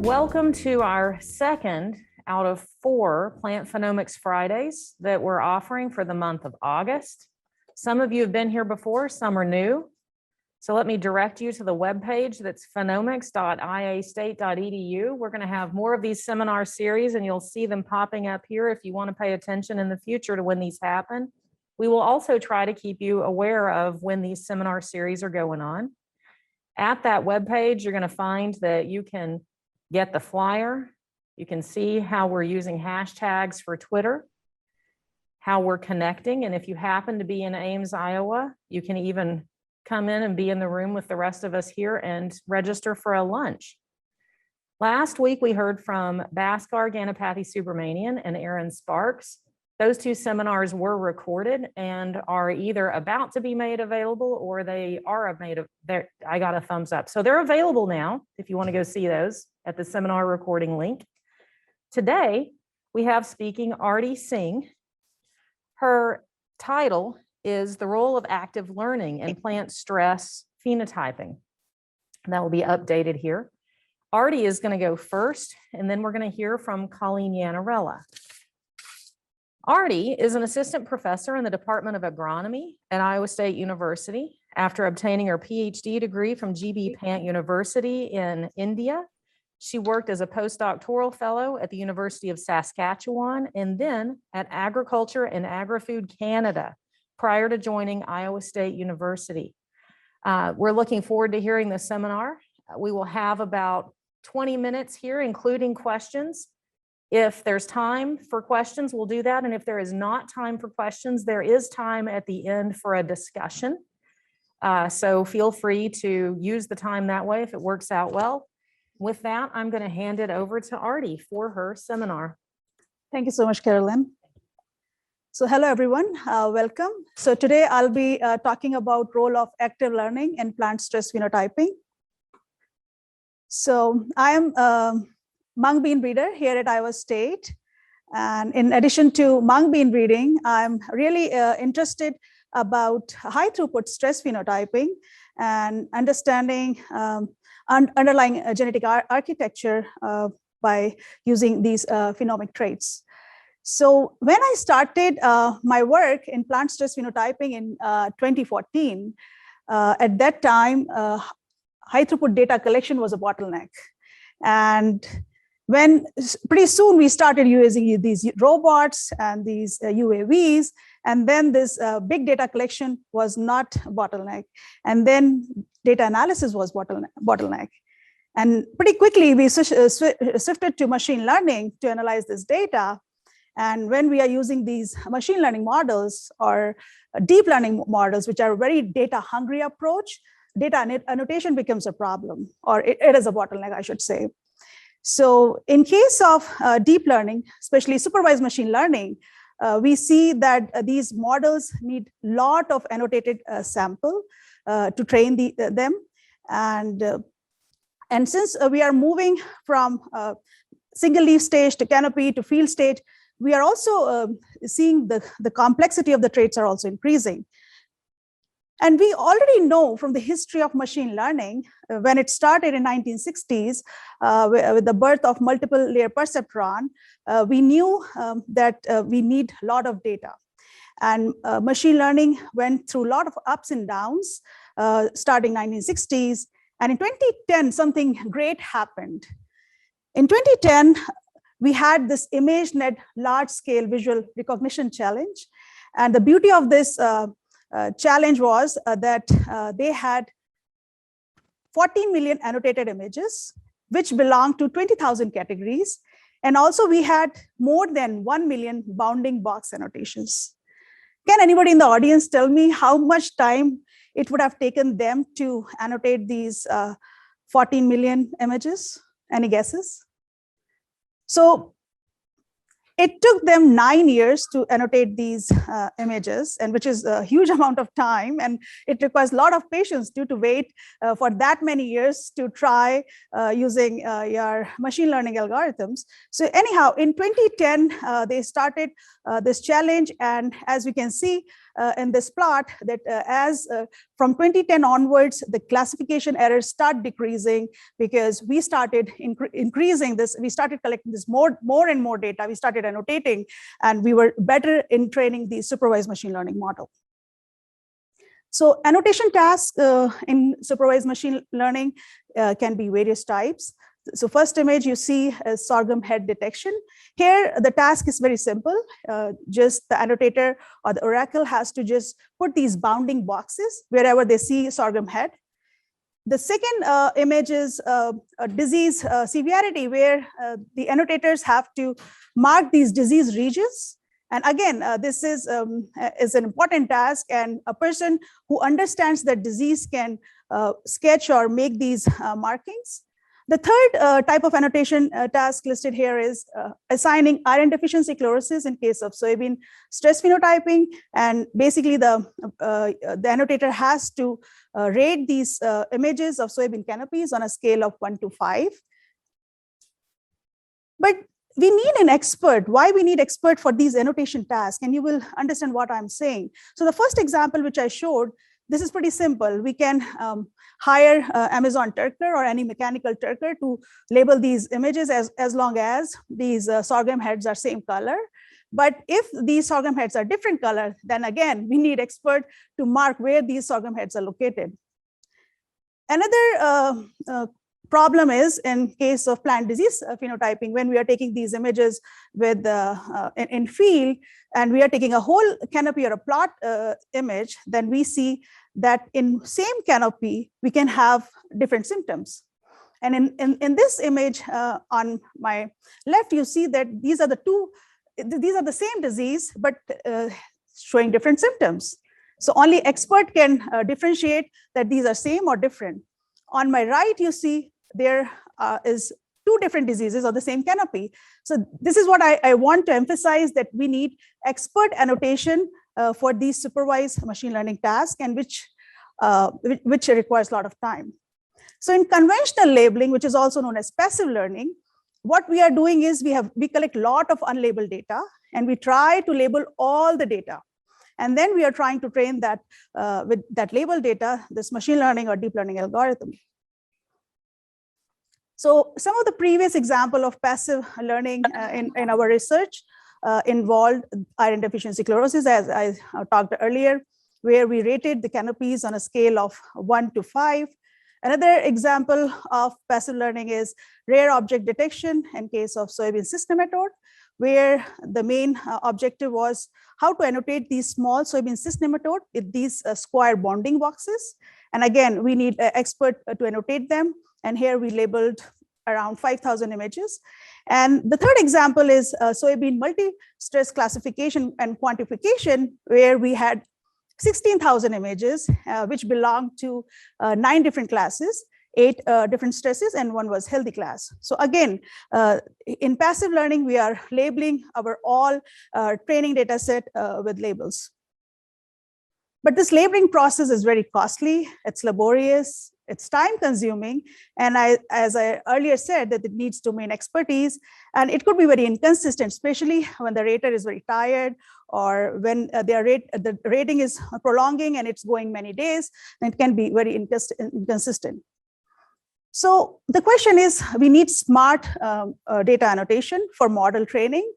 Welcome to our second out of 4 Plant Phenomics Fridays that we're offering for the month of August. Some of you have been here before, some are new. So let me direct you to the webpage that's phenomics.iastate.edu. We're going to have more of these seminar series and you'll see them popping up here if you want to pay attention in the future to when these happen. We will also try to keep you aware of when these seminar series are going on. At that webpage, you're going to find that you can get the flyer. You can see how we're using hashtags for Twitter, how we're connecting. And if you happen to be in Ames, Iowa, you can even come in and be in the room with the rest of us here and register for a lunch. Last week, we heard from Bhaskar Ganapathy Subramanian and Aaron Sparks. Those 2 seminars were recorded and are either about to be made available or they are made. I got a thumbs up. So they're available now if you want to go see those at the seminar recording link. Today, we have speaking Arti Singh. Her title is The Role of Active Learning in Plant Stress Phenotyping. That will be updated here. Arti is going to go first, and then we're going to hear from Colleen Yanarella. Arti is an assistant professor in the Department of Agronomy at Iowa State University. After obtaining her PhD degree from GB Pant University in India, she worked as a postdoctoral fellow at the University of Saskatchewan and then at Agriculture and Agri-Food Canada prior to joining Iowa State University. We're looking forward to hearing the seminar. We will have about 20 minutes here, including questions. If there's time for questions, we'll do that. And if there is not time for questions, there is time at the end for a discussion. So feel free to use the time that way if it works out well. With that, I'm going to hand it over to Arti for her seminar. Thank you so much, Carolyn. So hello, everyone. Welcome. So today I'll be talking about role of active learning in plant stress phenotyping. So I am mung bean breeder here at Iowa State. And in addition to mung bean breeding, I'm really interested about high throughput stress phenotyping and understanding underlying genetic architecture by using these phenomic traits. So when I started my work in plant stress phenotyping in 2014, at that time, high throughput data collection was a bottleneck. And when pretty soon we started using these robots and these UAVs, and then this big data collection was not bottleneck. And then data analysis was bottleneck. And pretty quickly we shifted to machine learning to analyze this data. And when we are using these machine learning models or deep learning models, which are a very data hungry approach, data annotation becomes a problem, or it is a bottleneck, I should say. So in case of deep learning, especially supervised machine learning, we see that these models need a lot of annotated sample to train them. And since we are moving from single leaf stage to canopy to field stage, we are also seeing the complexity of the traits are also increasing. And we already know from the history of machine learning, when it started in 1960s, with the birth of multiple layer perceptron, we knew that we need a lot of data. And machine learning went through a lot of ups and downs, starting 1960s. And in 2010, something great happened. In 2010, we had this ImageNet large-scale visual recognition challenge. And the beauty of this challenge was that they had 14 million annotated images, which belong to 20,000 categories. And also we had more than 1 million bounding box annotations. Can anybody in the audience tell me how much time it would have taken them to annotate these 14 million images? Any guesses? So it took them 9 years to annotate these images, and which is a huge amount of time. And it requires a lot of patience to wait for that many years to try using your machine learning algorithms. So anyhow, in 2010, they started this challenge. And as we can see, in this plot that as from 2010 onwards, the classification errors start decreasing because we started increasing this. We started collecting this more and more data. We started annotating, and we were better in training the supervised machine learning model. So annotation tasks in supervised machine learning can be various types. So first image you see is sorghum head detection. Here, the task is very simple. Just the annotator or the oracle has to just put these bounding boxes wherever they see sorghum head. The second image is a disease severity, where the annotators have to mark these disease regions. And again, this is an important task, and a person who understands that disease can sketch or make these markings. The third type of annotation task listed here is assigning iron deficiency chlorosis in case of soybean stress phenotyping. And basically, the annotator has to rate these images of soybean canopies on a scale of 1 to 5. But we need an expert. Why we need expert for these annotation tasks? And you will understand what I'm saying. So the first example which I showed, this is pretty simple. We can hire Amazon Turker or any mechanical Turker to label these images as long as these sorghum heads are same color. But if these sorghum heads are different color, then again, we need expert to mark where these sorghum heads are located. Another problem is in case of plant disease phenotyping, when we are taking these images with in field, and we are taking a whole canopy or a plot image, then we see that in same canopy, we can have different symptoms. And in this image on my left, you see that these are the same disease, but showing different symptoms. So only expert can differentiate that these are same or different. On my right, you see there is two different diseases of the same canopy. So this is what I want to emphasize, that we need expert annotation for these supervised machine learning tasks, and which requires a lot of time. So in conventional labeling, which is also known as passive learning, what we are doing is we collect a lot of unlabeled data, and we try to label all the data. And then we are trying to train that with that labeled data, this machine learning or deep learning algorithm. So some of the previous example of passive learning in our research involved iron deficiency chlorosis, as I talked earlier, where we rated the canopies on a scale of 1 to 5. Another example of passive learning is rare object detection in case of soybean cyst nematode, where the main objective was how to annotate these small soybean cyst nematode with these square bonding boxes. And again, we need an expert to annotate them. And here we labeled around 5,000 images. And the third example is soybean multi-stress classification and quantification, where we had 16,000 images, which belonged to 9 different classes, 8 different stresses, and 1 was healthy class. So again, in passive learning, we are labeling our all training data set with labels. But this labeling process is very costly, it's laborious, it's time consuming, and as I earlier said, that it needs domain expertise, and it could be very inconsistent, especially when the rater is very tired, or when the rating is prolonging and it's going many days, and it can be very inconsistent. So the question is, we need smart data annotation for model training.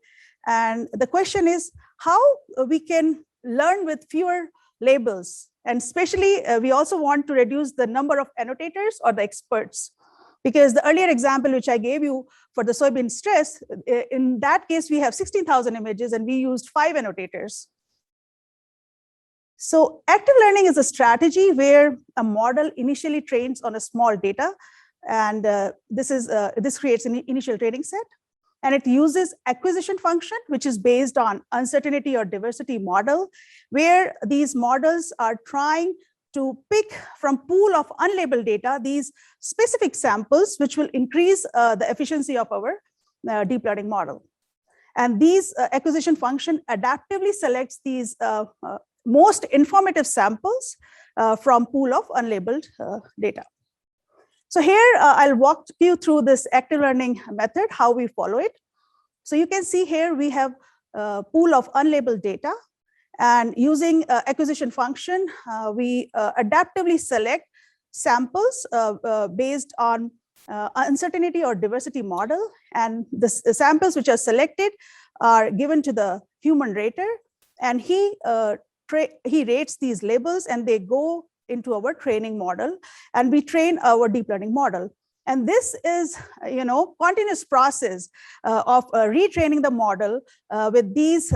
And the question is how we can learn with fewer labels. And especially, we also want to reduce the number of annotators or the experts. Because the earlier example, which I gave you for the soybean stress, in that case, we have 16,000 images and we used 5 annotators. So active learning is a strategy where a model initially trains on a small data. And this creates an initial training set. And it uses acquisition function, which is based on uncertainty or diversity model, where these models are trying to pick from pool of unlabeled data these specific samples, which will increase the efficiency of our deep learning model. And these acquisition function adaptively selects these most informative samples from pool of unlabeled data. So here, I'll walk you through this active learning method, how we follow it. So you can see here, we have a pool of unlabeled data. And using acquisition function, we adaptively select samples based on uncertainty or diversity model. And the samples which are selected are given to the human rater, and he rates these labels, and they go into our training model, and we train our deep learning model. And this is, continuous process of retraining the model with these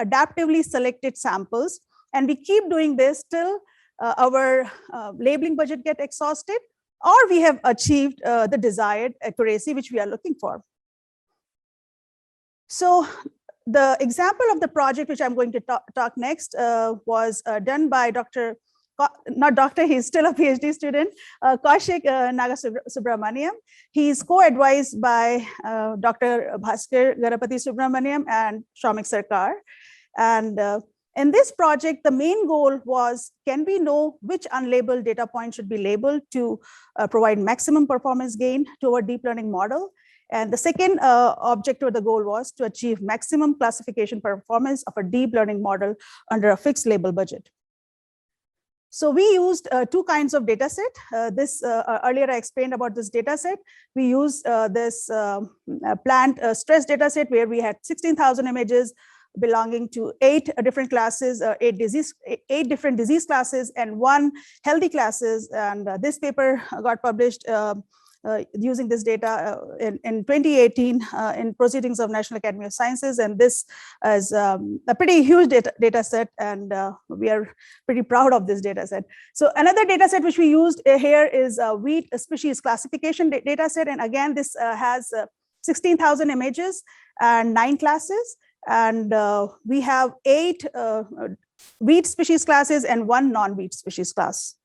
adaptively selected samples. And we keep doing this till our labeling budget get exhausted, or we have achieved the desired accuracy which we are looking for. So the example of the project which I'm going to talk next was done by he's still a PhD student, Kaushik Nagasubramaniam. He's co-advised by Dr. Bhaskar Garapati Subramaniam and Shamik Sarkar. And in this project, the main goal was, can we know which unlabeled data point should be labeled to provide maximum performance gain to our deep learning model? And the second objective of the goal was to achieve maximum classification performance of a deep learning model under a fixed label budget. So we used two kinds of data set. Earlier I explained about this data set. We used this plant stress data set where we had 16,000 images belonging to 8 different classes, 8 different disease classes and 1 healthy classes. And this paper got published using this data in 2018 in Proceedings of National Academy of Sciences. And this is a pretty huge data set, and we are pretty proud of this data set. So another data set which we used here is a wheat species classification data set. And again, this has 16,000 images and 9 classes. And we have 8 wheat species classes and 1 non-wheat species class.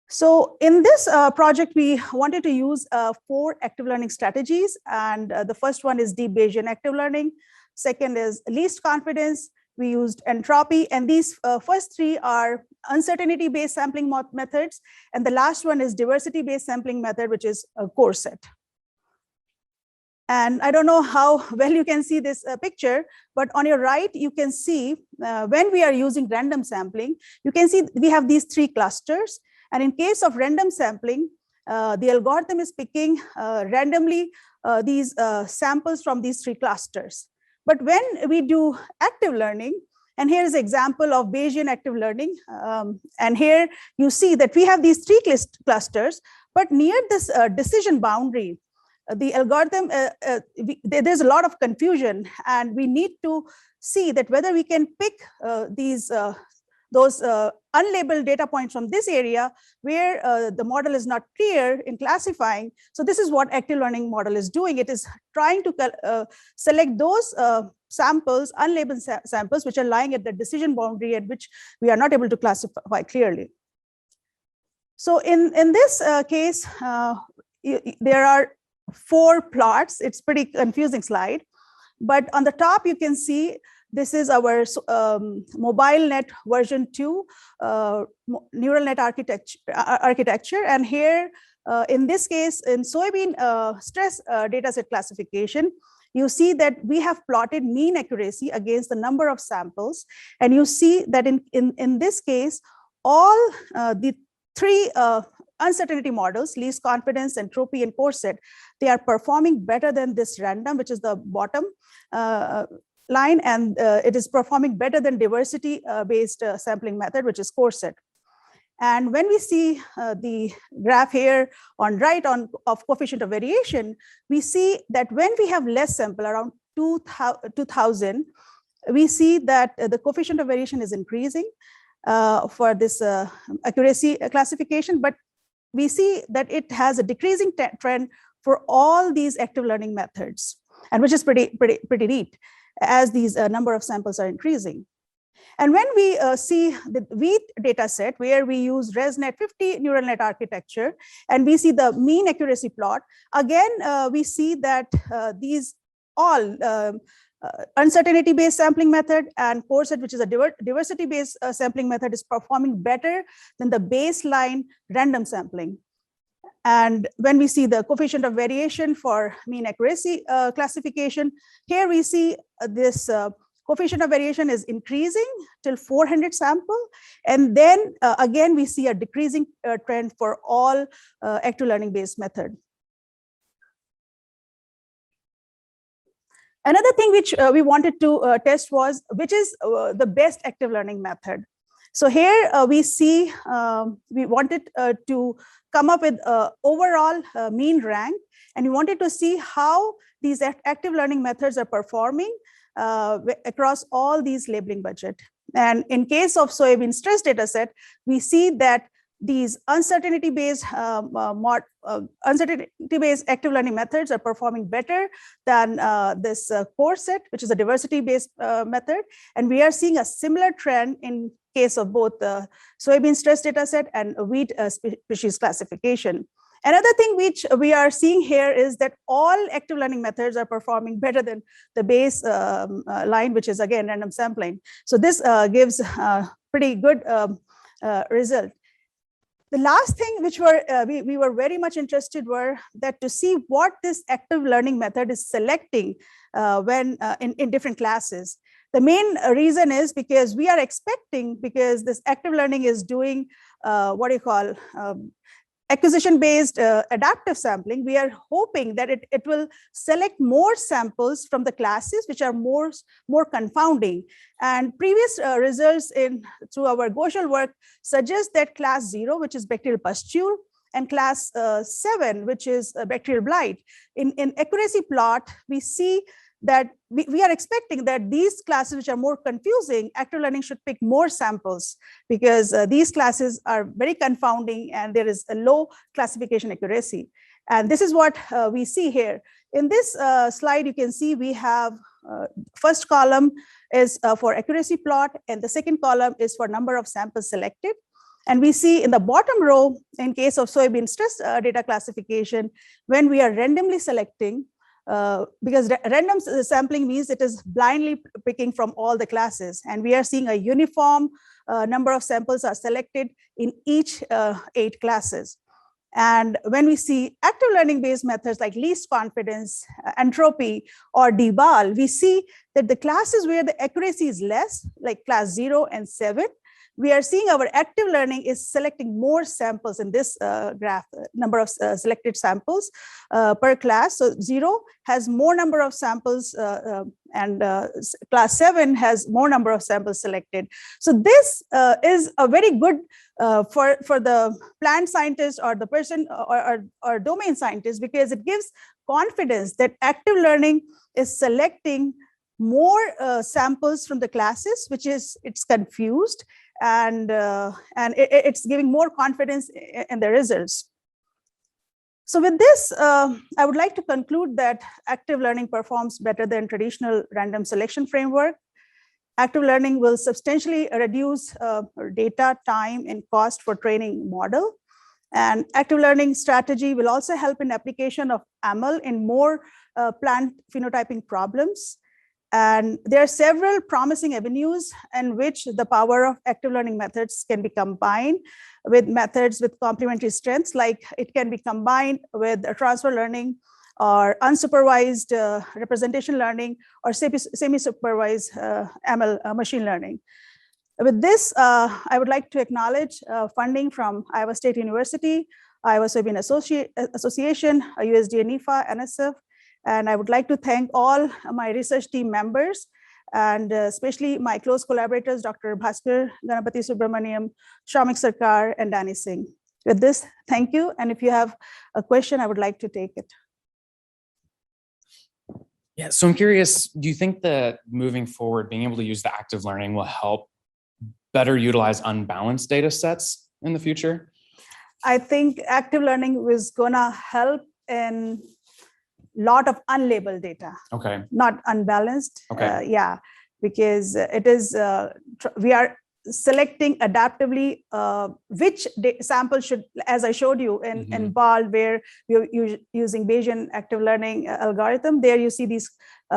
So in this project, we wanted to use 4 active learning strategies. And the first one is deep Bayesian active learning. Second is least confidence. We used entropy. And these first 3 are uncertainty-based sampling methods. And the last one is diversity-based sampling method, which is a core set. And I don't know how well you can see this picture, but on your right, you can see when we are using random sampling, you can see we have these 3 clusters. And in case of random sampling, the algorithm is picking randomly these samples from these 3 clusters. But when we do active learning, and here is an example of Bayesian active learning, and here you see that we have these 3 clusters, but near this decision boundary, the algorithm, there's a lot of confusion, and we need to see that whether we can pick those unlabeled data points from this area where the model is not clear in classifying. So this is what active learning model is doing. It is trying to select those samples, unlabeled samples, which are lying at the decision boundary at which we are not able to classify clearly. So in this case, there are 4 plots. It's pretty confusing slide. But on the top, you can see this is our mobile net version 2 neural net architecture. And here, in this case, in soybean stress dataset classification, you see that we have plotted mean accuracy against the number of samples. And you see that in this case, all the 3 uncertainty models, least confidence, entropy, and core set, they are performing better than this random, which is the bottom line, and it is performing better than diversity-based sampling method, which is core set. And when we see the graph here on right of coefficient of variation, we see that when we have less sample, around 2000, we see that the coefficient of variation is increasing for this accuracy classification, but we see that it has a decreasing trend for all these active learning methods, and which is pretty neat, as these number of samples are increasing. And when we see the wheat data set where we use ResNet 50 neural net architecture, and we see the mean accuracy plot, again, we see that these all uncertainty-based sampling method and core set, which is a diversity-based sampling method, is performing better than the baseline random sampling. And when we see the coefficient of variation for mean accuracy classification, here we see this coefficient of variation is increasing till 400 sample. And then again, we see a decreasing trend for all active learning based method. Another thing which we wanted to test was which is the best active learning method. So here we see we wanted to come up with overall mean rank, and we wanted to see how these active learning methods are performing across all these labeling budget. And in case of soybean stress data set, we see that these uncertainty-based active learning methods are performing better than this core set, which is a diversity-based method. And we are seeing a similar trend in case of both the soybean stress data set and wheat species classification. Another thing which we are seeing here is that all active learning methods are performing better than the base line, which is again random sampling. So this gives pretty good result. The last thing which we were very much interested were that to see what this active learning method is selecting when in different classes. The main reason is because we are expecting, because this active learning is doing what you call acquisition-based adaptive sampling, we are hoping that it will select more samples from the classes which are more confounding. And previous results through our Ghoshal work suggest that class 0, which is bacterial pustule, and class 7, which is bacterial blight, in accuracy plot, we see that we are expecting that these classes which are more confusing, active learning should pick more samples, because these classes are very confounding and there is a low classification accuracy. And this is what we see here. In this slide, you can see we have first column is for accuracy plot, and the second column is for number of samples selected. And we see in the bottom row, in case of soybean stress data classification, when we are randomly selecting, because random sampling means it is blindly picking from all the classes, and we are seeing a uniform number of samples are selected in each 8 classes. And when we see active learning based methods like least confidence, entropy, or DBAL, we see that the classes where the accuracy is less, like class 0 and 7, we are seeing our active learning is selecting more samples in this graph, number of selected samples per class. So 0 has more number of samples and class 7 has more number of samples selected. So this is a very good for the plant scientist or the person or domain scientist, because it gives confidence that active learning is selecting more samples from the classes, which is it's confused, and it's giving more confidence in the results. So with this, I would like to conclude that active learning performs better than traditional random selection framework. Active learning will substantially reduce data, time, and cost for training model. And active learning strategy will also help in application of ML in more plant phenotyping problems. And there are several promising avenues in which the power of active learning methods can be combined with methods with complementary strengths, like it can be combined with transfer learning or unsupervised representation learning or semi-supervised ML machine learning. With this, I would like to acknowledge funding from Iowa State University, Iowa Soybean Association, USDA, NIFA, NSF. And I would like to thank all my research team members, and especially my close collaborators, Dr. Bhaskar Ganapati Subramaniam, Shamik Sarkar, and Arti Singh. With this, thank you. And if you have a question, I would like to take it. Yeah, so I'm curious, do you think that moving forward, being able to use the active learning will help better utilize unbalanced data sets in the future? I think active learning is gonna help in lot of unlabeled data. Okay. Not unbalanced. Okay. Yeah, because it is, we are selecting adaptively which sample should, as I showed you in BAL, where you're using Bayesian active learning algorithm, there you see these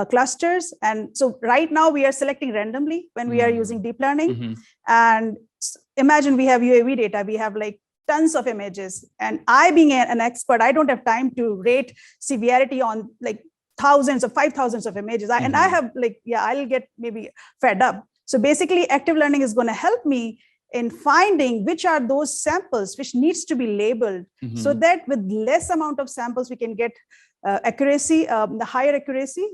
clusters. And so right now we are selecting randomly when we are using deep learning. And imagine we have UAV data, we have like tons of images, and I being an expert, I don't have time to rate severity on like thousands of 5,000s of images. And I have like, yeah, I'll get maybe fed up. So basically active learning is going to help me in finding which are those samples which needs to be labeled so that with less amount of samples, we can get accuracy, the higher accuracy.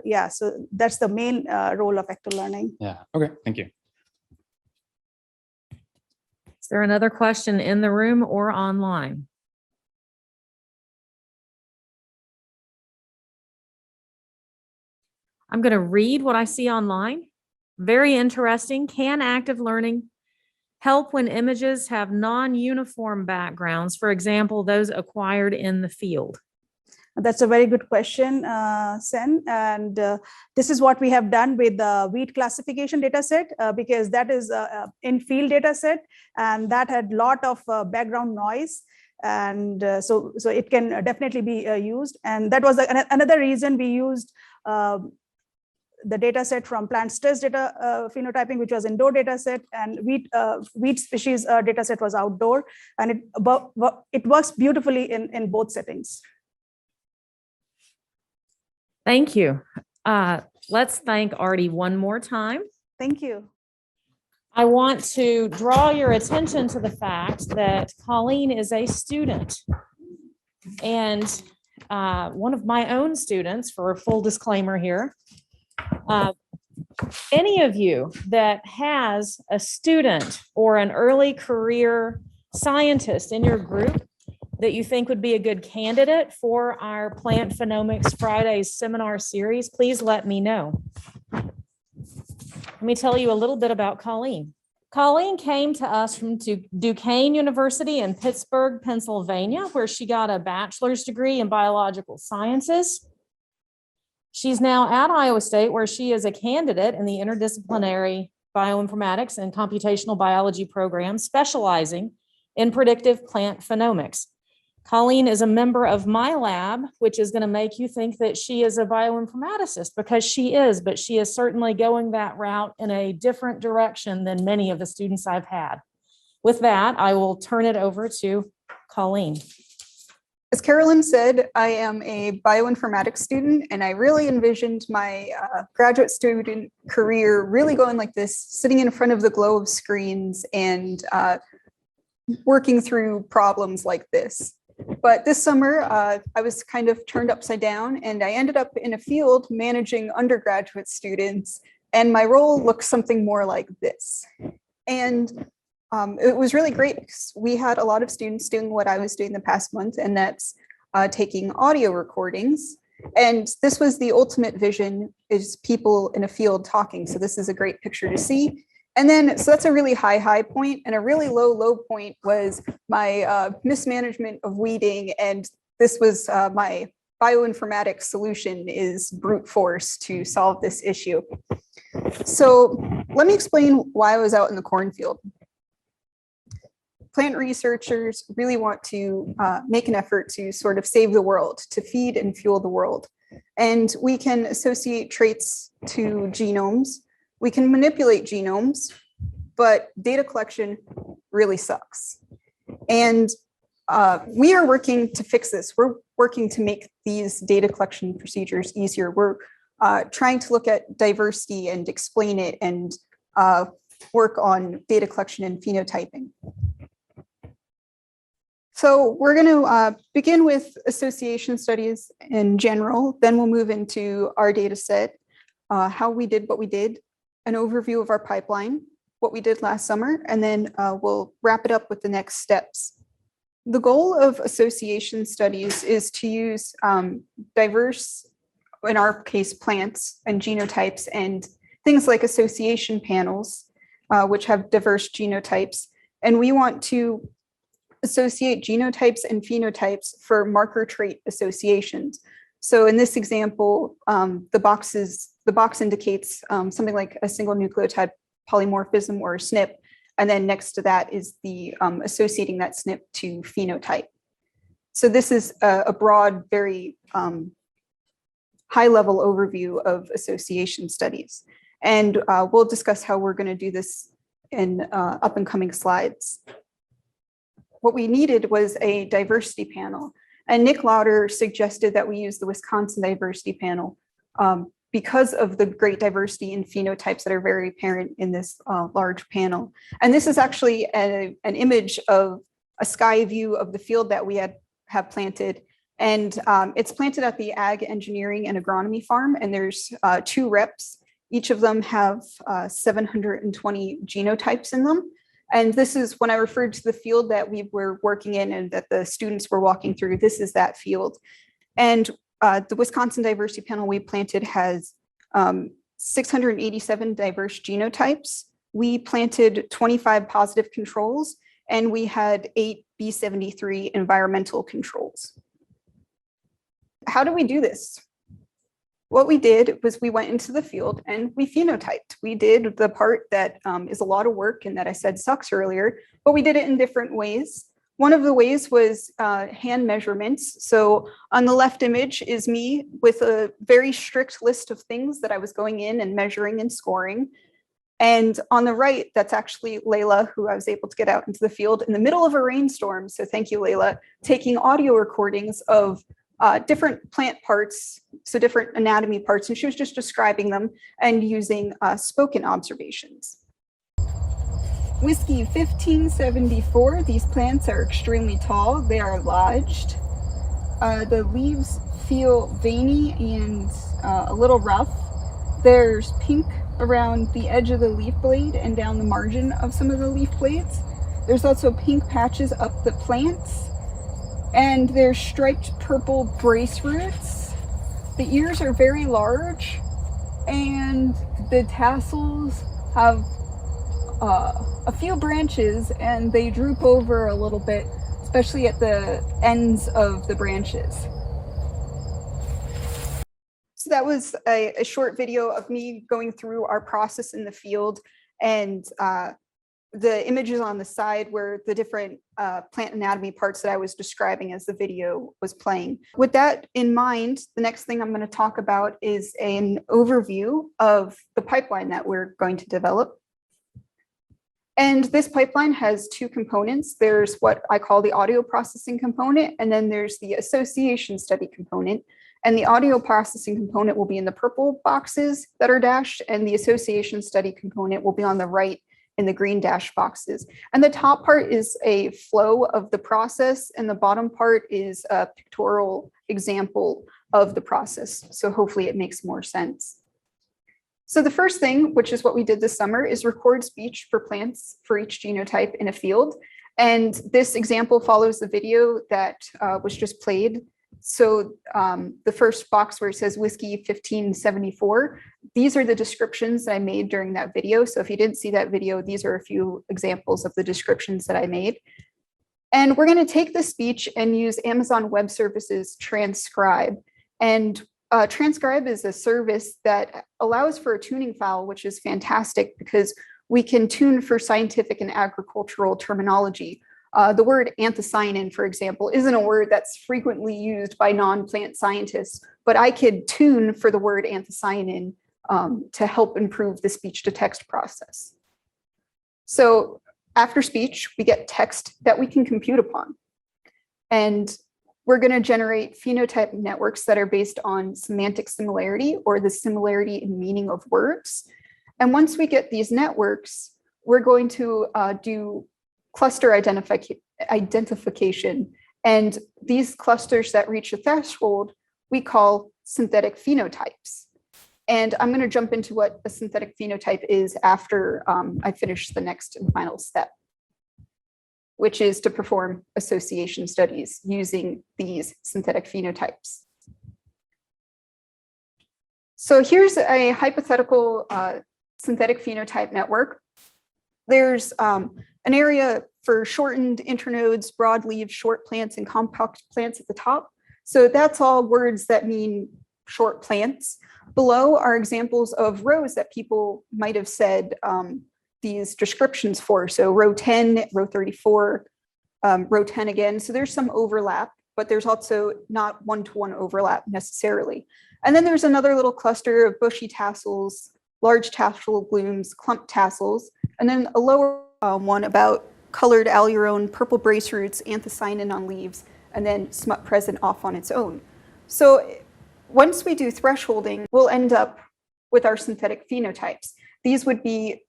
Yeah, so that's the main role of active learning. Yeah, okay, thank you. Is there another question in the room or online? I'm going to read what I see online. Very interesting. Can active learning help when images have non-uniform backgrounds, for example, those acquired in the field? That's a very good question, Sen. And this is what we have done with the wheat classification data set, because that is in-field data set, and that had a lot of background noise. And so it can definitely be used. And that was another reason we used the data set from plant stress data phenotyping, which was indoor data set, and wheat species data set was outdoor. And it works beautifully in both settings. Thank you. Let's thank Arti one more time. Thank you. I want to draw your attention to the fact that Colleen is a student and one of my own students, for a full disclaimer here. Any of you that has a student or an early career scientist in your group that you think would be a good candidate for our Plant Phenomics Fridays seminar series, please let me know. Let me tell you a little bit about Colleen. Colleen came to us from Duquesne University in Pittsburgh, Pennsylvania, where she got a bachelor's degree in biological sciences. She's now at Iowa State, where she is a candidate in the interdisciplinary bioinformatics and computational biology program, specializing in predictive plant phenomics. Colleen is a member of my lab, which is going to make you think that she is a bioinformaticist, because she is, but she is certainly going that route in a different direction than many of the students I've had. With that, I will turn it over to Colleen. As Carolyn said, I am a bioinformatics student, and I really envisioned my graduate student career really going like this, sitting in front of the glow of screens and working through problems like this. But this summer, I was kind of turned upside down, and I ended up in a field managing undergraduate students, and my role looked something more like this. And it was really great because we had a lot of students doing what I was doing the past month, and that's taking audio recordings. And this was the ultimate vision, is people in a field talking. So this is a great picture to see. And then, so that's a really high point, and a really low point was my mismanagement of weeding. And this was my bioinformatics solution, is brute force to solve this issue. So let me explain why I was out in the cornfield. Plant researchers really want to make an effort to sort of save the world, to feed and fuel the world. And we can associate traits to genomes. We can manipulate genomes, but data collection really sucks. And we are working to fix this. We're working to make these data collection procedures easier. We're trying to look at diversity and explain it, and work on data collection and phenotyping. So we're going to begin with association studies in general, then we'll move into our data set, how we did what we did, an overview of our pipeline, what we did last summer, and then we'll wrap it up with the next steps. The goal of association studies is to use diverse, in our case, plants and genotypes, and things like association panels, which have diverse genotypes. And we want to associate genotypes and phenotypes for marker trait associations. So in this example, the box indicates something like a single nucleotide polymorphism, or SNP, and then next to that is the associating that SNP to phenotype. So this is a broad, very high-level overview of association studies. And we'll discuss how we're going to do this in up and coming slides. What we needed was a diversity panel. And Nick Lauder suggested that we use the Wisconsin Diversity Panel because of the great diversity in phenotypes that are very apparent in this large panel. And this is actually an image of a sky view of the field that we have planted. And it's planted at the Ag Engineering and Agronomy Farm, and there's 2 reps. Each of them have 720 genotypes in them. And this is when I referred to the field that we were working in and that the students were walking through, this is that field. And the Wisconsin Diversity Panel we planted has 687 diverse genotypes. We planted 25 positive controls, and we had 8 B73 environmental controls. How do we do this? What we did was we went into the field and we phenotyped. We did the part that is a lot of work and that I said sucks earlier, but we did it in different ways. One of the ways was hand measurements. So on the left image is me with a very strict list of things that I was going in and measuring and scoring. And on the right, that's actually Layla, who I was able to get out into the field in the middle of a rainstorm. So thank you, Layla, taking audio recordings of different plant parts, so different anatomy parts, and she was just describing them and using spoken observations. Whiskey 1574, these plants are extremely tall, they are lodged. The leaves feel veiny and a little rough. There's pink around the edge of the leaf blade and down the margin of some of the leaf blades. There's also pink patches up the plants. And there's striped purple brace roots. The ears are very large, and the tassels have a few branches, and they droop over a little bit, especially at the ends of the branches. So that was a short video of me going through our process in the field, and the images on the side were the different plant anatomy parts that I was describing as the video was playing. With that in mind, the next thing I'm going to talk about is an overview of the pipeline that we're going to develop. And this pipeline has 2 components. There's what I call the audio processing component, and then there's the association study component. And the audio processing component will be in the purple boxes that are dashed, and the association study component will be on the right in the green dash boxes. And the top part is a flow of the process, and the bottom part is a pictorial example of the process. So hopefully it makes more sense. So the first thing, which is what we did this summer, is record speech for plants for each genotype in a field. And this example follows the video that was just played. So the first box where it says Whiskey 1574, these are the descriptions that I made during that video. So if you didn't see that video, these are a few examples of the descriptions that I made. And we're going to take this speech and use Amazon Web Services Transcribe. And Transcribe is a service that allows for a tuning file, which is fantastic because we can tune for scientific and agricultural terminology. The word anthocyanin, for example, isn't a word that's frequently used by non-plant scientists, but I could tune for the word anthocyanin to help improve the speech-to-text process. So after speech, we get text that we can compute upon. And we're going to generate phenotype networks that are based on semantic similarity or the similarity in meaning of words. And once we get these networks, we're going to do cluster identification. And these clusters that reach a threshold, we call synthetic phenotypes. And I'm going to jump into what a synthetic phenotype is after I finish the next and final step, which is to perform association studies using these synthetic phenotypes. So here's a hypothetical synthetic phenotype network. There's an area for shortened internodes, broadleaf, short plants, and compact plants at the top. So that's all words that mean short plants. Below are examples of rows that people might have said these descriptions for. So row 10, row 34, row 10 again. So there's some overlap, but there's also not one-to-one overlap necessarily. And then there's another little cluster of bushy tassels, large tassel blooms, clump tassels, and then a lower one about colored alurone, purple brace roots, anthocyanin on leaves, and then SMUT present off on its own. So once we do thresholding, we'll end up with our synthetic phenotypes. These would be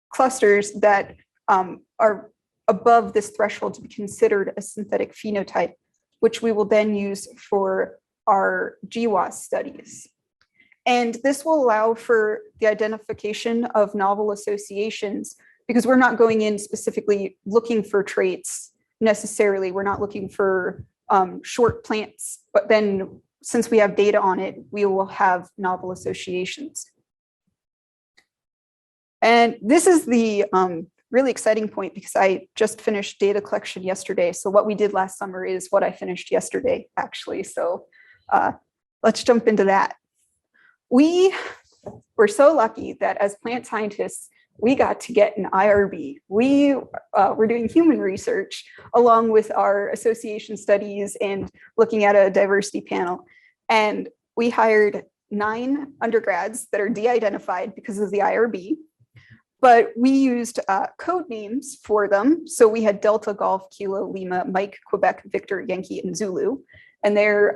clusters that are above this threshold to be considered a synthetic phenotype, which we will then use for our GWAS studies. And this will allow for the identification of novel associations, because we're not going in specifically looking for traits necessarily. We're not looking for short plants, but then since we have data on it, we will have novel associations. And this is the really exciting point, because I just finished data collection yesterday. So what we did last summer is what I finished yesterday, actually. So let's jump into that. We were so lucky that as plant scientists, we got to get an IRB. We were doing human research along with our association studies and looking at a diversity panel. And we hired 9 undergrads that are de-identified because of the IRB, but we used code names for them. So we had Delta, Golf, Kilo, Lima, Mike, Quebec, Victor, Yankee, and Zulu. And they're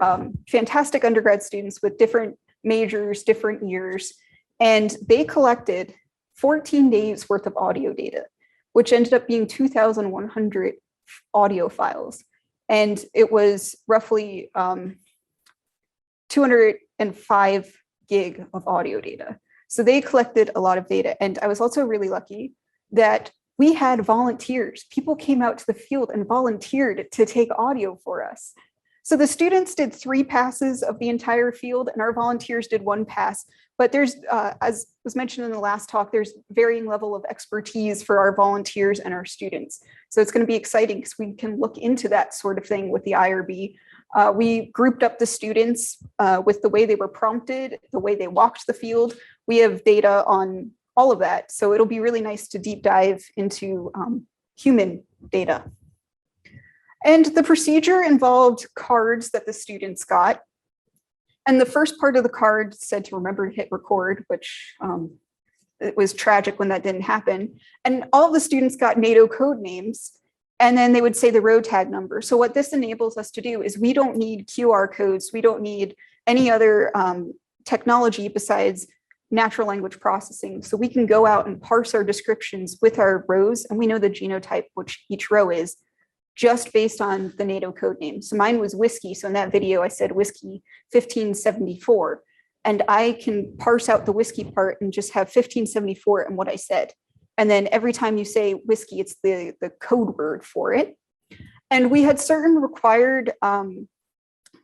fantastic undergrad students with different majors, different years. And they collected 14 days worth of audio data, which ended up being 2,100 audio files. And it was roughly 205 gig of audio data. So they collected a lot of data. And I was also really lucky that we had volunteers. People came out to the field and volunteered to take audio for us. So the students did 3 passes of the entire field, and our volunteers did 1 pass. But there's, as was mentioned in the last talk, there's varying level of expertise for our volunteers and our students. So it's going to be exciting because we can look into that sort of thing with the IRB. We grouped up the students with the way they were prompted, the way they walked the field. We have data on all of that. So it'll be really nice to deep dive into human data. And the procedure involved cards that the students got. And the first part of the card said to remember to hit record, which it was tragic when that didn't happen. And all of the students got NATO code names, and then they would say the road tag number. So what this enables us to do is we don't need QR codes. We don't need any other technology besides natural language processing. So we can go out and parse our descriptions with our rows, and we know the genotype, which each row is, just based on the NATO code name. So mine was whiskey. So in that video, I said whiskey 1574. And I can parse out the whiskey part and just have 1574 and what I said. And then every time you say whiskey, it's the code word for it. And we had certain required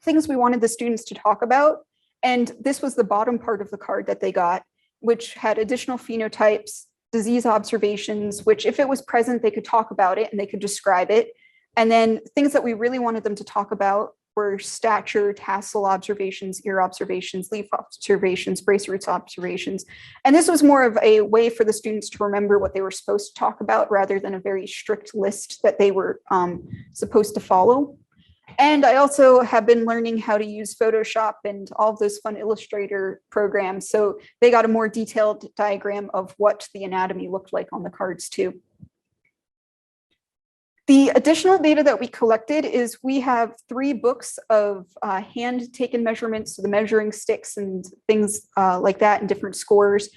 things we wanted the students to talk about. And this was the bottom part of the card that they got, which had additional phenotypes, disease observations, which if it was present, they could talk about it and they could describe it. And then things that we really wanted them to talk about were stature, tassel observations, ear observations, leaf observations, brace roots observations. And this was more of a way for the students to remember what they were supposed to talk about rather than a very strict list that they were supposed to follow. And I also have been learning how to use Photoshop and all of those fun Illustrator programs. So they got a more detailed diagram of what the anatomy looked like on the cards too. The additional data that we collected is we have 3 books of hand taken measurements, so the measuring sticks and things like that and different scores.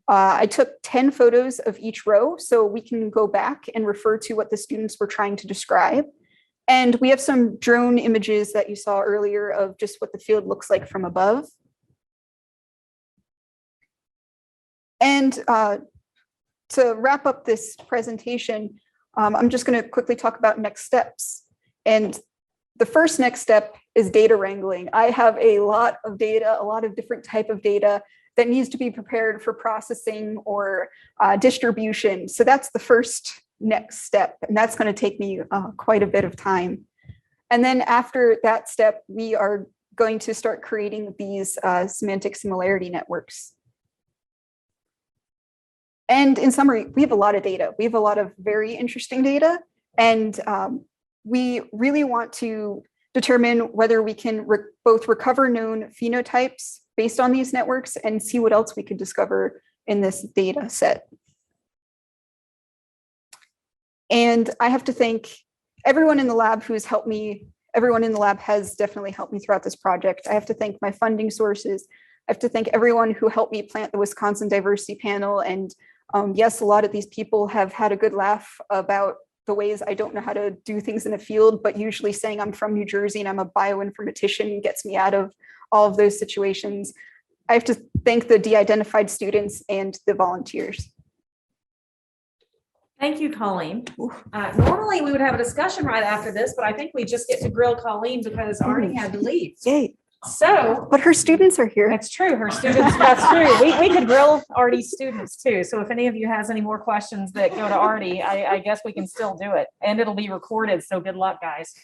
I took 10 photos of each row, so we can go back and refer to what the students were trying to describe. And we have some drone images that you saw earlier of just what the field looks like from above. And to wrap up this presentation, I'm just going to quickly talk about next steps. And the first next step is data wrangling. I have a lot of data, a lot of different type of data that needs to be prepared for processing or distribution. So that's the first next step, and that's going to take me quite a bit of time. And then after that step, we are going to start creating these semantic similarity networks. And in summary, we have a lot of data. We have a lot of very interesting data, and we really want to determine whether we can both recover known phenotypes based on these networks and see what else we could discover in this data set. And I have to thank everyone in the lab who's helped me everyone in the lab has definitely helped me throughout this project. I have to thank my funding sources. I have to thank everyone who helped me plant the Wisconsin Diversity Panel. And yes, a lot of these people have had a good laugh about the ways I don't know how to do things in a field, but usually saying I'm from New Jersey and I'm a bioinformatician gets me out of all of those situations. I have to thank the de-identified students and the volunteers. Thank you, Colleen. Normally we would have a discussion right after this, but I think we just get to grill Colleen because Arti had to leave. Yay. So But her students are here. that's true. Her students, that's true. We could grill Arti's students too. So if any of you has any more questions that go to Arti, I guess we can still do it, and it'll be recorded. So good luck, guys.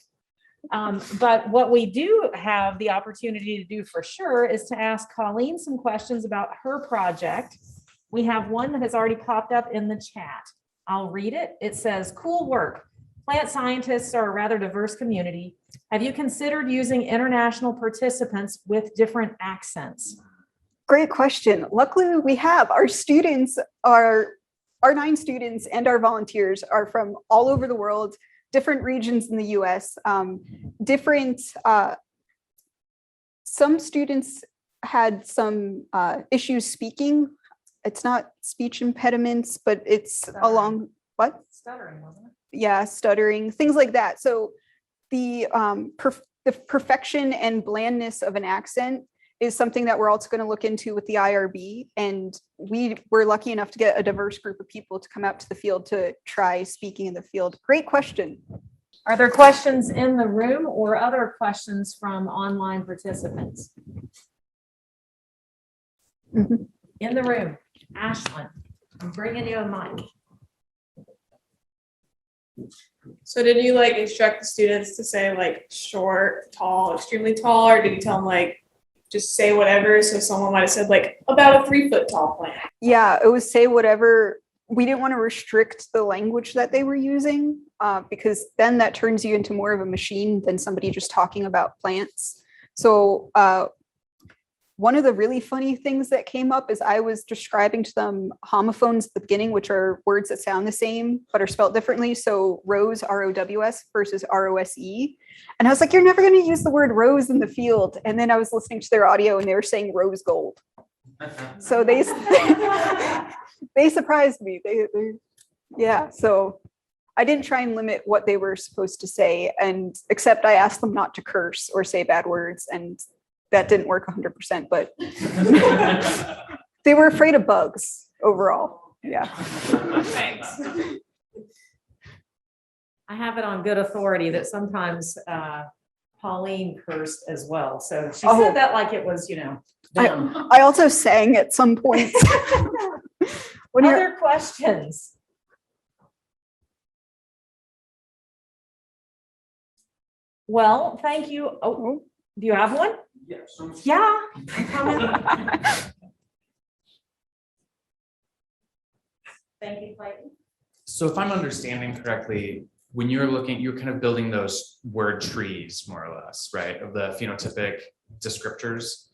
But what we do have the opportunity to do for sure is to ask Colleen some questions about her project. We have one that has already popped up in the chat. I'll read it. It says, cool work. Plant scientists are a rather diverse community. Have you considered using international participants with different accents? Great question. Luckily, we have our students our 9 students and our volunteers are from all over the world, different regions in the US, some students had some issues speaking. It's not speech impediments, but it's along what? Stuttering, wasn't it? Yeah, stuttering, things like that. So the perfection and blandness of an accent is something that we're also going to look into with the IRB. And we were lucky enough to get a diverse group of people to come out to the field to try speaking in the field. Great question. Are there questions in the room or other questions from online participants? Mhm. In the room, Ashlyn, I'm bringing you a mic. So did you like instruct the students to say like short, tall, extremely tall, or did you tell them like just say whatever? So someone might have said like about a 3-foot tall plant. Yeah, it was say whatever. We didn't want to restrict the language that they were using because then that turns you into more of a machine than somebody just talking about plants. So one of the really funny things that came up is I was describing to them homophones at the beginning, which are words that sound the same but are spelled differently. So rose, R-O-W-S versus R-O-S-E. And I was like, you're never going to use the word rose in the field. And then I was listening to their audio and they were saying rose gold. So they surprised me. Yeah, so I didn't try and limit what they were supposed to say, and except I asked them not to curse or say bad words, and that didn't work 100%, but they were afraid of bugs overall. Yeah. Thanks. I have it on good authority that sometimes Pauline cursed as well. So she said that like it was, you know, them. I also sang at some point. Other questions? Well, thank you. Oh, do you have one? Yeah. I'm coming. Thank you, Clayton. So if I'm understanding correctly, when you're kind of building those word trees, more or less, right, of the phenotypic descriptors,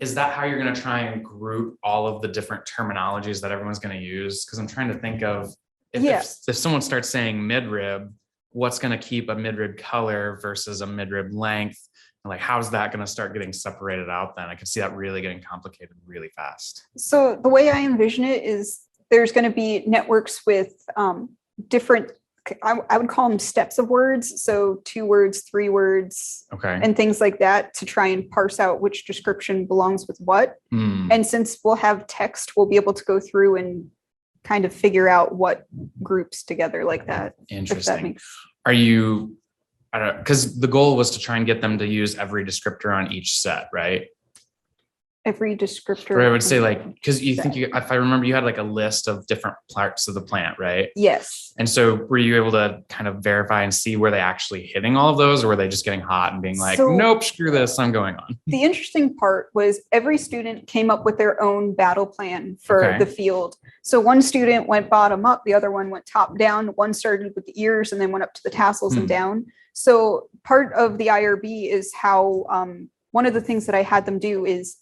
is that how you're going to try and group all of the different terminologies that everyone's going to use? Because I'm trying to think of if someone starts saying midrib, what's going to keep a midrib color versus a midrib length? Like, how's that going to start getting separated out then? I could see that really getting complicated really fast. So the way I envision it is there's going to be networks with different, I would call them steps of words. So 2 words, 3 words, Okay. and things like that to try and parse out which description belongs with what. And since we'll have text, we'll be able to go through and kind of figure out what groups together like that. Interesting. Are you, I don't know, because the goal was to try and get them to use every descriptor on each set, right? Every descriptor. Or I would say like, because you think if I remember, you had like a list of different parts of the plant, right? Yes. And so were you able to kind of verify and see were they actually hitting all of those, or were they just getting hot and being like, nope, screw this, I'm going on? The interesting part was every student came up with their own battle plan for the field. So one student went bottom up, the other one went top down, one started with the ears and then went up to the tassels and down. So part of the IRB is how one of the things that I had them do is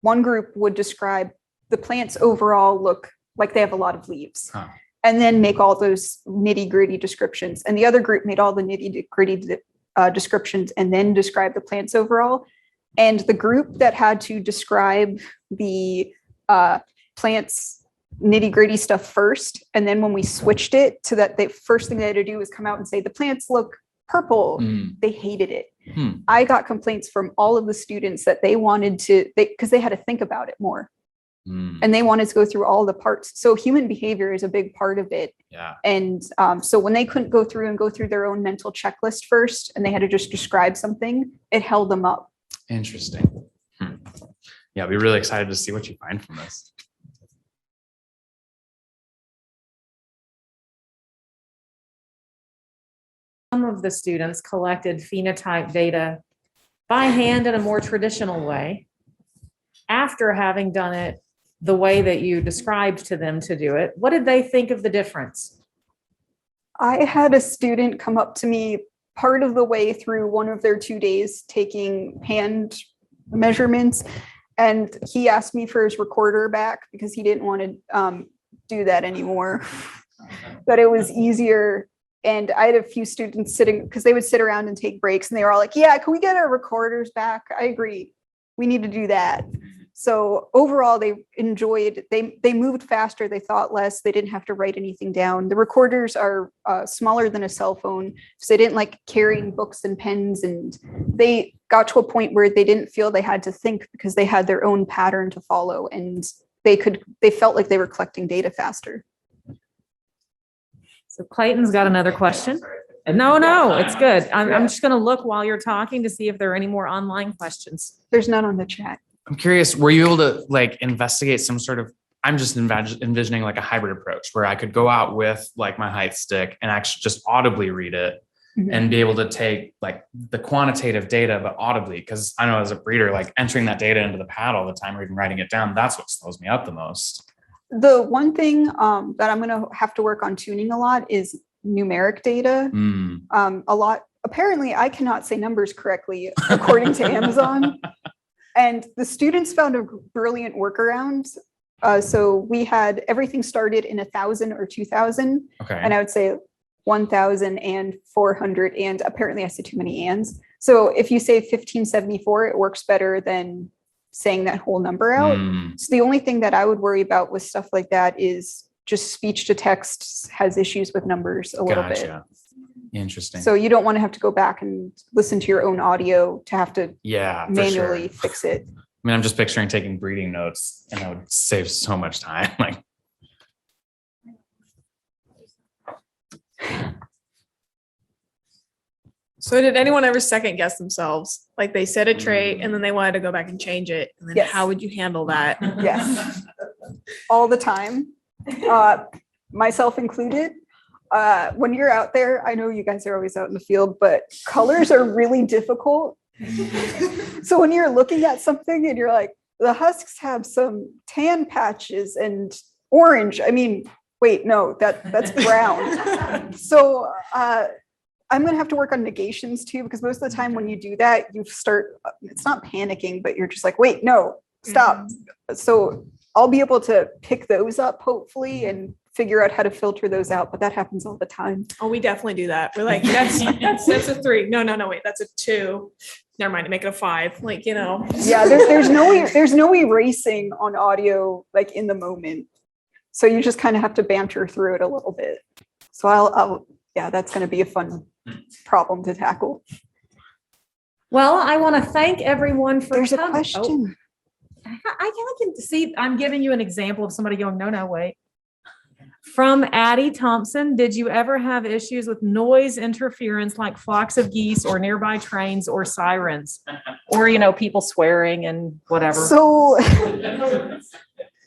one group would describe the plants overall look like they have a lot of leaves, and then make all those nitty gritty descriptions. And the other group made all the nitty gritty descriptions and then describe the plants overall. And the group that had to describe the plants nitty gritty stuff first, and then when we switched it to that, the first thing they had to do was come out and say the plants look purple. They hated it. I got complaints from all of the students that they wanted to, because they had to think about it more. And they wanted to go through all the parts. So human behavior is a big part of it. Yeah. And so when they couldn't go through their own mental checklist first, and they had to just describe something, it held them up. Interesting. Yeah, I'll be really excited to see what you find from this. Some of the students collected phenotype data by hand in a more traditional way. After having done it the way that you described to them to do it, what did they think of the difference? I had a student come up to me part of the way through one of their 2 days taking hand measurements, and he asked me for his recorder back because he didn't want to do that anymore. But it was easier. And I had a few students sitting, because they would sit around and take breaks, and they were all like, yeah, can we get our recorders back? I agree. We need to do that. So overall, they enjoyed, they moved faster, they thought less, they didn't have to write anything down. The recorders are smaller than a cell phone, so they didn't like carrying books and pens, and they got to a point where they didn't feel they had to think because they had their own pattern to follow, and they felt like they were collecting data faster. So Clayton's got another question. No, it's good. I'm just going to look while you're talking to see if there are any more online questions. There's none on the chat. I'm curious, were you able to like investigate some sort of, I'm just envisioning like a hybrid approach where I could go out with like my height stick and actually just audibly read it and be able to take like the quantitative data, but audibly, because I know as a breeder, like entering that data into the pad all the time or even writing it down, that's what slows me up the most. The one thing that I'm going to have to work on tuning a lot is numeric data. A lot, apparently I cannot say numbers correctly according to Amazon. And the students found a brilliant workaround. So we had everything started in 1,000 or 2,000. Okay. And I would say 1,000 and 400. And apparently I said too many ands. So if you say 1574, it works better than saying that whole number out. So the only thing that I would worry about with stuff like that is just speech to text has issues with numbers a little bit. Interesting. So you don't want to have to go back and listen to your own audio to have to manually fix it. I mean, I'm just picturing taking breeding notes, and that would save so much time. Like, So did anyone ever second guess themselves? Like they said a trait and then they wanted to go back and change it. And then how would you handle that? Yes, all the time, myself included. When you're out there, I know you guys are always out in the field, but colors are really difficult. So when you're looking at something and you're like, the husks have some tan patches and orange. I mean, wait, no, that's brown. So I'm going to have to work on negations too, because most of the time when you do that, you start, it's not panicking, but you're just like, wait, no, stop. So I'll be able to pick those up hopefully and figure out how to filter those out, but that happens all the time. Oh, we definitely do that. We're like, that's a 3. No, wait, that's a 2. Never mind, make it a 5. Like, you know. Yeah, there's no erasing on audio like in the moment. So you just kind of have to banter through it a little bit. So I'll that's going to be a fun problem to tackle. Well, I want to thank everyone for There's a coming. question. I can see, I'm giving you an example of somebody going, no, wait. From Addie Thompson, did you ever have issues with noise interference like flocks of geese or nearby trains or sirens? Or, people swearing and whatever. So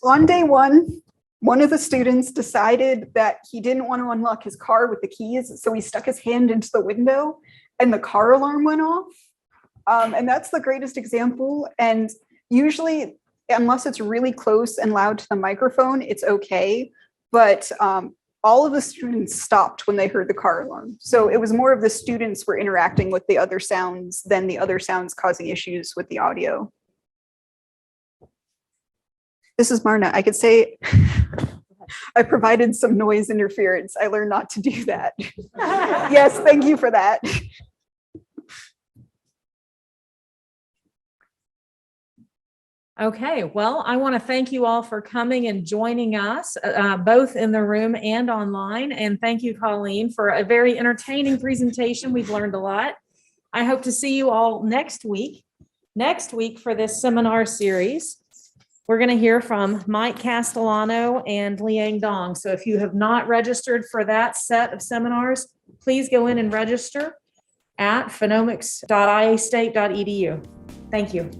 on day one of the students decided that he didn't want to unlock his car with the keys. So he stuck his hand into the window and the car alarm went off. And that's the greatest example. And usually, unless it's really close and loud to the microphone, it's okay. But all of the students stopped when they heard the car alarm. So it was more of the students were interacting with the other sounds than the other sounds causing issues with the audio. This is Marna. I could say I provided some noise interference. I learned not to do that. Yes, thank you for that. Okay, well, I want to thank you all for coming and joining us, both in the room and online. And thank you, Colleen, for a very entertaining presentation. We've learned a lot. I hope to see you all next week. Next week for this seminar series, we're going to hear from Mike Castellano and Liang Dong. So if you have not registered for that set of seminars, please go in and register at phenomics.iastate.edu. Thank you.